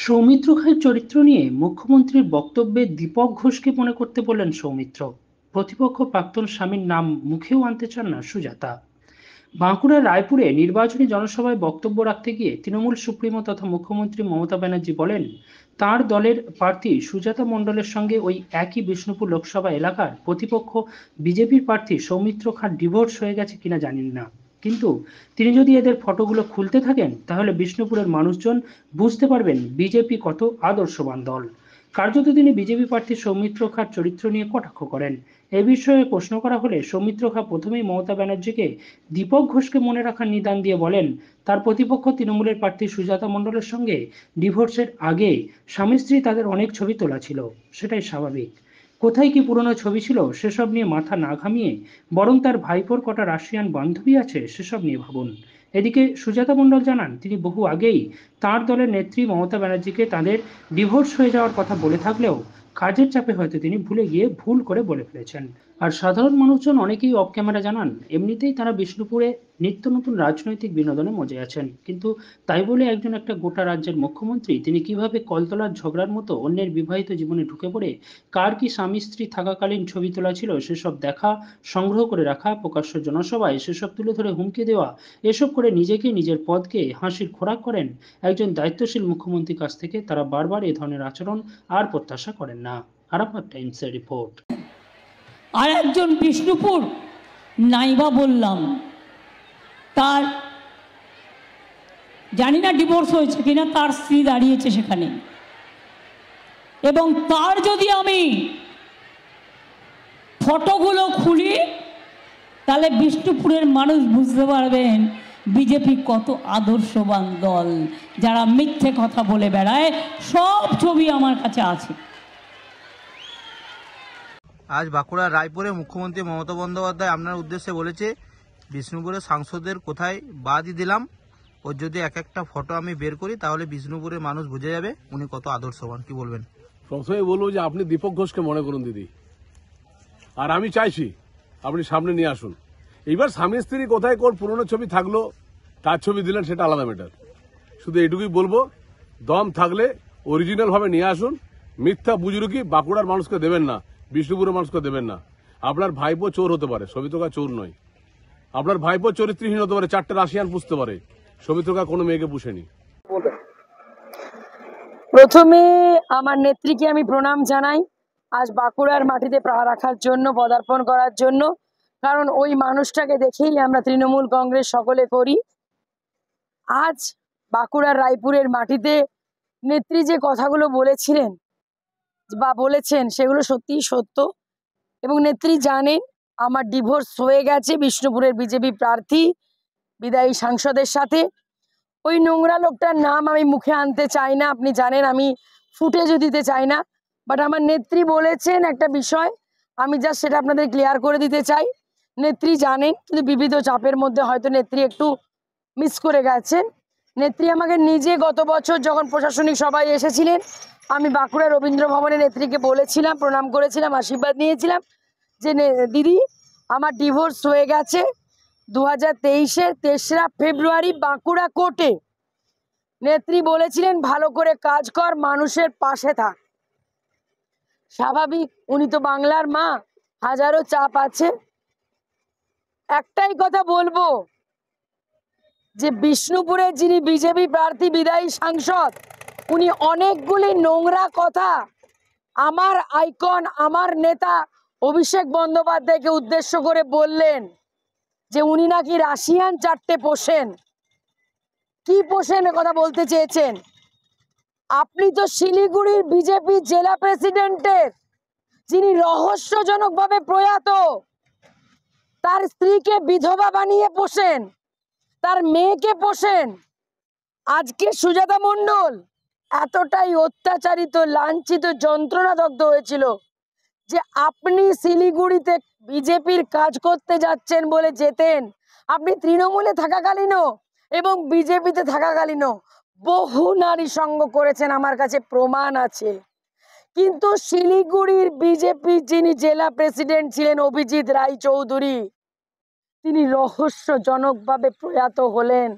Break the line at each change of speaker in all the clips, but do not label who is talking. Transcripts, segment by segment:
সৌমিত্র খাঁর চরিত্র নিয়ে মুখ্যমন্ত্রীর বক্তব্যে দীপক ঘোষকে মনে করতে বললেন সৌমিত্র। প্রতিপক্ষ প্রাক্তন স্বামীর নাম মুখেও আনতে চান না সুজাতা। বাঁকুড়ার রায়পুরে নির্বাচনী জনসভায় বক্তব্য রাখতে গিয়ে তৃণমূল সুপ্রিমো তথা মুখ্যমন্ত্রী মমতা ব্যানার্জি বলেন, তার দলের প্রার্থী সুজাতা মণ্ডলের সঙ্গে ওই একই বিষ্ণুপুর লোকসভা এলাকার প্রতিপক্ষ বিজেপির প্রার্থী সৌমিত্র খাঁর ডিভোর্স হয়ে গেছে কিনা জানেন না, কিন্তু তিনি যদি এদের ফটোগুলো খুলতে থাকেন তাহলে বিষ্ণুপুরের মানুষজন বুঝতে পারবেন বিজেপি কত আদর্শবান দল। কার্যত তিনি বিজেপি প্রার্থী সৌমিত্র খাঁর চরিত্র নিয়ে কটাক্ষ করেন। এ বিষয়ে প্রশ্ন করা হলে সৌমিত্র খাঁ প্রথমেই মমতা ব্যানার্জিকে দীপক ঘোষকে মনে রাখার নিদান দিয়ে বলেন, তার প্রতিপক্ষ তৃণমূলের প্রার্থী সুজাতা মণ্ডলের সঙ্গে ডিভোর্সের আগে স্বামী স্ত্রী তাদের অনেক ছবি তোলা ছিল, সেটাই স্বাভাবিক। কোথায় কি পুরনো ছবি ছিল সেসব নিয়ে মাথা না ঘামিয়ে বরং তার ভাইপোর কটা রাশিয়ান বান্ধবী আছে সেসব নিয়ে ভাবুন। এদিকে সুজাতা মণ্ডল জানান, তিনি বহু আগেই তার দলের নেত্রী মমতা ব্যানার্জিকে তাদের ডিভোর্স হয়ে যাওয়ার কথা বলে থাকলেও কাজের চাপে হয়তো তিনি ভুলে গিয়ে ভুল করে বলে ফেলেছেন। আর সাধারণ মানুষজন অনেকেই অফ ক্যামেরা জানান, এমনিতেই তারা বিষ্ণুপুরে নিত্য নতুন রাজনৈতিক বিনোদনে মজে আছেন, কিন্তু তাই বলে একজন একটা গোটা রাজ্যের মুখ্যমন্ত্রী তিনি কিভাবে কলতলার ঝগড়ার মতো অন্যের বিবাহিত জীবনে ঢুকে পড়ে কার কি স্বামী স্ত্রী থাকাকালীন ছবি তোলা ছিল সেসব দেখা, সংগ্রহ করে রাখা, প্রকাশ্য জনসভায় সেসব তুলে ধরে হুমকি দেওয়া, এসব করে নিজেকে নিজের পদকে হাসির খোরাক করেন একজন দায়িত্বশীল মুখ্যমন্ত্রীর কাছ থেকে তারা বারবার এ ধরনের আচরণ আর প্রত্যাশা করেন না। আরাফাত টাইমসের রিপোর্ট।
আর একজন বিষ্ণুপুর নাইবা বললাম, তার জানি না ডিভোর্স হয়েছে কিনা, তার স্ত্রী দাঁড়িয়েছে সেখানে, এবং তার যদি আমি ফটোগুলো খুলি তাহলে বিষ্ণুপুরের মানুষ বুঝতে পারবেন বিজেপি কত আদর্শবান দল। যারা মিথ্যে কথা বলে বেড়ায়, সব ছবি আমার কাছে আছে।
আজ বাঁকুড়ার রায়পুরে মুখ্যমন্ত্রী মমতা বন্দ্যোপাধ্যায় আপনার উদ্দেশ্যে বলেছে, বিষ্ণুপুরের সাংসদের কোথায় বাদই দিলাম, ওর যদি এক একটা ফটো আমি বের করি তাহলে বিষ্ণুপুরের মানুষ বুঝে যাবে উনি কত আদর্শবান। কি বলবেন?
প্রথমে বলবো যে আপনি দীপক ঘোষকে মনে করুন দিদি, আর আমি চাইছি আপনি সামনে নিয়ে আসুন। এইবার স্বামী স্ত্রী কোথায় কোন পুরনো ছবি থাকলো, তার ছবি দিলেন, সেটা আলাদা ম্যাটার। শুধু এটুকুই বলবো, দম থাকলে অরিজিনাল ভাবে নিয়ে আসুন। মিথ্যা বুজরুকি বাঁকুড়ার মানুষকে দেবেন না, বিষ্ণুপুরের মানুষকে দেবেন না। আপনার ভাইপো চোর হতে পারে, সবিতকা চোর নয়। আপনার ভাইপো চরিত্রহীন হতে পারে, 4টে রাশিয়ান পুষতে পারে, সবিতকা কোনো মেয়েকে পুষেনি।
প্রথমে আমার নেত্রীকে আমি প্রণাম জানাই, আজ বাঁকুড়ার মাটিতে পা রাখার জন্য, পদার্পণ করার জন্য। কারণ ওই মানুষটাকে দেখেই আমরা তৃণমূল কংগ্রেস সকলে করি। আজ বাঁকুড়ার রায়পুরের মাটিতে নেত্রী যে কথাগুলো বলেছিলেন বা বলেছেন সেগুলো সত্যিই সত্য, এবং নেত্রী জানেন আমার ডিভোর্স হয়ে গেছে বিষ্ণুপুরের বিজেপি প্রার্থী বিদায়ী সাংসদের সাথে। ওই নোংরা লোকটার নাম আমি মুখে আনতে চাই না, আপনি জানেন আমি ফুটেজও দিতে চাই না, বাট আমার নেত্রী বলেছেন একটা বিষয়, আমি জাস্ট সেটা আপনাদের ক্লিয়ার করে দিতে চাই। নেত্রী জানেন, কিন্তু বিবিধ চাপের মধ্যে হয়তো নেত্রী একটু মিস করে গেছেন। নেত্রী আমাকে নিজে গত বছর যখন প্রশাসনিক সভায় এসেছিলেন, আমি বাঁকুড়া রবীন্দ্র ভবনে নেত্রীকে বলেছিলাম, প্রণাম করেছিলাম, আশীর্বাদ নিয়েছিলাম যে দিদি আমার ডিভোর্স হয়ে গেছে। 2023-এর 3রা ফেব্রুয়ারি বাঁকুড়া কোর্টে নেত্রী বলেছিলেন ভালো করে কাজ কর, মানুষের পাশে থাক। স্বাভাবিক, উনি তো বাংলার মা, হাজারো চাপ আছে। একটাই কথা বলবো যে বিষ্ণুপুরে যিনি বিজেপি প্রার্থী বিদায়ী সাংসদ, উনি অনেকগুলি নোংরা কথা আমার আইকন, আমার নেতা অভিষেক বন্দ্যোপাধ্যায়কে উদ্দেশ্য করে বললেন, যে উনি নাকি রাশিয়ান 4টে পোষেন। কি পোষেন কথা বলতে চেয়েছেন? আপনি তো শিলিগুড়ির বিজেপি জেলা প্রেসিডেন্টের, যিনি রহস্যজনকভাবে প্রয়াত, তার স্ত্রীকে বিধবা বানিয়ে পোষেন, তার মেয়েকে পোষেন। আজকে সুজাতা মণ্ডল এতটাই অত্যাচারিত, লাঞ্ছিত, যন্ত্রণাদগ্ধ হয়েছিল যে আপনি শিলিগুড়িতে বিজেপির কাজ করতে যাচ্ছেন বলে যেতেন। আপনি তৃণমূলে থাকাকালীনও এবং বিজেপিতে থাকাকালীনও বহু নারী সঙ্গ করেছেন, আমার কাছে প্রমাণ আছে। কিন্তু শিলিগুড়ির বিজেপি যিনি জেলা প্রেসিডেন্ট ছিলেন অভিজিৎ রায়চৌধুরী, তিনি রহস্যজনকভাবে প্রয়াত হলেন।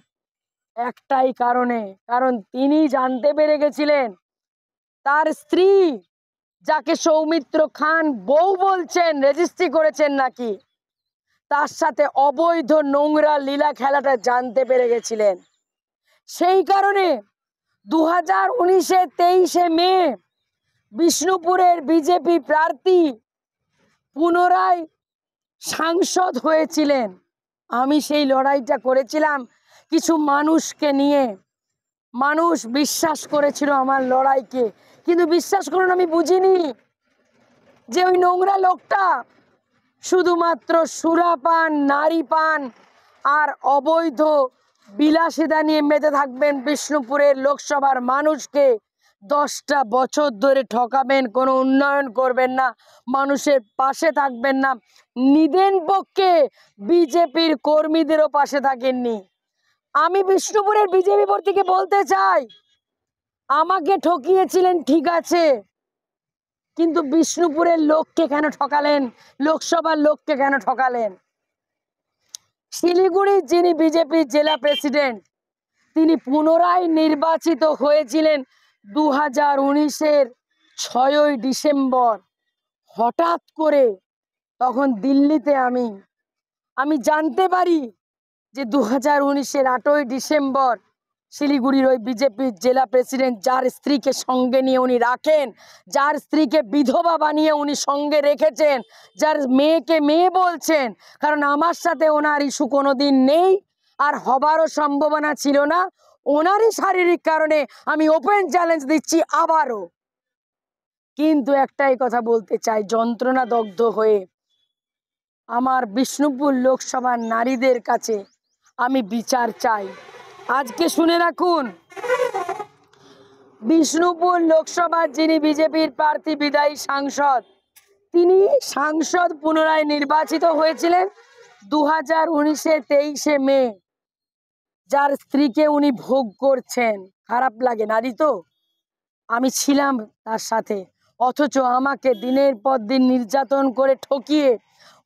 একটাই কারণে, কারণ তিনি জানতে পেরে গেছিলেন তার স্ত্রী, যাকে সৌমিত্র খান বউ বলছেন, রেজিস্ট্রি করেছেন নাকি, তার সাথে অবৈধ নোংরা লীলা খেলাটা জানতে পেরে গেছিলেন। সেই কারণে 2019-এ 23শে মে বিষ্ণুপুরের বিজেপি প্রার্থী পুনরায় সাংসদ হয়েছিলেন। আমি সেই লড়াইটা করেছিলাম কিছু মানুষকে নিয়ে। মানুষ বিশ্বাস করেছিল আমার লড়াইকে, কিন্তু বিশ্বাস করুন আমি বুঝিনি যে ওই নোংরা লোকটা শুধুমাত্র সুরাপান, নারী পান আর অবৈধ বিলাসিতা নিয়ে মেতে থাকবেন, বিষ্ণুপুরের লোকসভার মানুষকে 10টা বছর ধরে ঠকাবেন, কোনো উন্নয়ন করবেন না, মানুষের পাশে থাকবেন না, নিদেন পক্ষে বিজেপির কর্মীদেরও পাশে থাকেননি। আমি বিষ্ণুপুরের বিজেপি প্রার্থীকে বলতে চাই, আমাকে ঠকিয়েছিলেন ঠিক আছে, কিন্তু বিষ্ণুপুরের লোককে কেন ঠকালেন? লোকসভার লোককে কেন ঠকালেন? শিলিগুড়ির যিনি বিজেপির জেলা প্রেসিডেন্ট, তিনি পুনরায় নির্বাচিত হয়েছিলেন 2019-এর 6ই ডিসেম্বর। হঠাৎ করে তখন দিল্লিতে আমি জানতে পারি যে 2019-এর 8ই ডিসেম্বর শিলিগুড়ির ওই বিজেপির জেলা প্রেসিডেন্ট, যার স্ত্রীকে সঙ্গে নিয়ে উনি রাখেন, যার স্ত্রীকে বিধবা বানিয়ে উনি সঙ্গে রেখেছেন, যার মেয়েকে মেয়ে বলছেন, কারণ আমার সাথে ওনার ইস্যু কোনোদিন নেই আর হবারও সম্ভাবনা ছিল না। ওনারই শারীরিক কারণে আমি ওপেন চ্যালেঞ্জ দিচ্ছি আবারও। কিন্তু একটাই কথা বলতে চাই, যন্ত্রণা দগ্ধ হয়ে আমার বিষ্ণুপুর লোকসভার নারীদের কাছে আমি বিচার চাই। আজকে শুনে রাখুন, বিষ্ণুপুর লোকসভার যিনি বিজেপির প্রার্থী বিদায়ী সাংসদ, তিনি সাংসদ পুনরায় নির্বাচিত হয়েছিলেন 2019-এর 23শে মে। যার স্ত্রীকে উনি ভোগ করছেন, খারাপ লাগে নারী তো, আমি ছিলাম তার সাথে, অথচ আমাকে দিনের পর দিন নির্যাতন করে ঠকিয়ে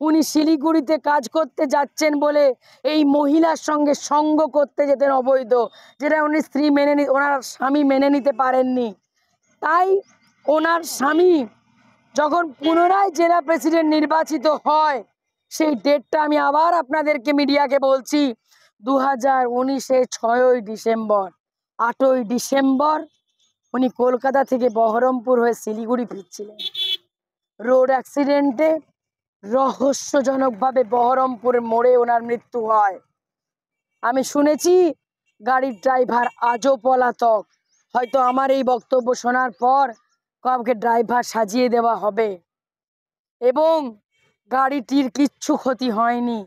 উনি শিলিগুড়িতে কাজ করতে যাচ্ছেন বলে এই মহিলার সঙ্গে সঙ্গ করতে যেতেন অবৈধ, যেটা উনি স্ত্রী ওনার স্বামী মেনে নিতে পারেননি। তাই ওনার স্বামী যখন পুনরায় জেলা প্রেসিডেন্ট নির্বাচিত হয়, সেই ডেটটা আমি আবার আপনাদেরকে মিডিয়াকে বলছি, 2019-এর 6ই ডিসেম্বর। 8ই ডিসেম্বর উনি কলকাতা থেকে বহরমপুর হয়ে শিলিগুড়ি ফিরছিলেন। রোড অ্যাক্সিডেন্টে রহস্যজনকভাবে বহরমপুরের মোড়ে ওনার মৃত্যু হয়। আমি শুনেছি গাড়ির ড্রাইভার আজও পলাতক। হয়তো আমার এই বক্তব্য শোনার পর কাউকে ড্রাইভার সাজিয়ে দেওয়া হবে এবং গাড়িটির কিচ্ছু ক্ষতি হয়নি,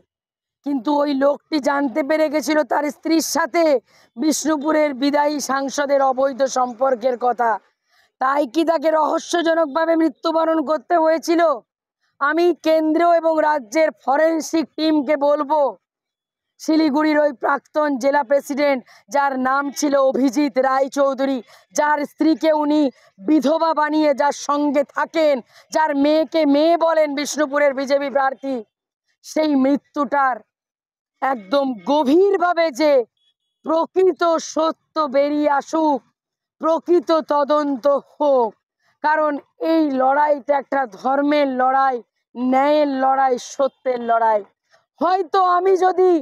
কিন্তু ওই লোকটি জানতে পেরে গেছিল তার স্ত্রীর সাথে বিষ্ণুপুরের বিদায়ী সাংসদের অবৈধ সম্পর্কের কথা। তাই কি তাকে রহস্যজনকভাবে মৃত্যুবরণ করতে হয়েছিল? আমি কেন্দ্র এবং রাজ্যের ফরেনসিক টিমকে বলবো, শিলিগুড়ির ওই প্রাক্তন জেলা প্রেসিডেন্ট, যার নাম ছিল অভিজিৎ রায়চৌধুরী, যার স্ত্রীকে উনি বিধবা বানিয়ে যার সঙ্গে থাকেন, যার মেয়েকে মেয়ে বলেন বিষ্ণুপুরের বিজেপি প্রার্থী, সেই মৃত্যুটার একদম গভীরভাবে যে প্রকৃত সত্য বেরিয়ে আসুক, প্রকৃত তদন্ত হোক। কারণ এই লড়াইটা একটা ধর্মের লড়াই, ন্যায়ের লড়াই, সত্যের লড়াই। হয়তো আমি যদি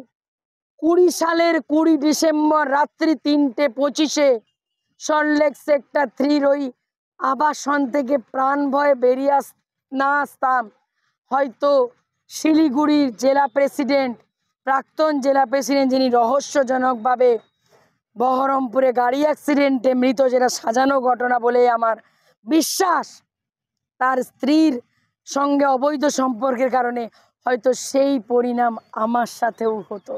20 সালের 20 ডিসেম্বর রাত্রি 3:25-এ সল্টলেক সেক্টর 3 ওই আবাসন থেকে প্রাণ ভয়ে বেরিয়ে না আসতাম, হয়তো শিলিগুড়ির জেলা প্রেসিডেন্ট, প্রাক্তন জেলা প্রেসিডেন্ট, যিনি রহস্যজনকভাবে বহরমপুরে গাড়ি অ্যাক্সিডেন্টে মৃত, যেটা সাজানো ঘটনা বলে আমার বিশ্বাস, তার স্ত্রীর সঙ্গে অবৈধ সম্পর্কের কারণে হয়তো সেই পরিণাম আমার সাথেও হতো।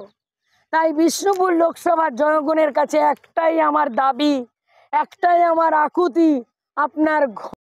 তাই বিষ্ণুপুর লোকসভার জনগণের কাছে একটাই আমার দাবি, একটাই আমার আকুতি, আপনার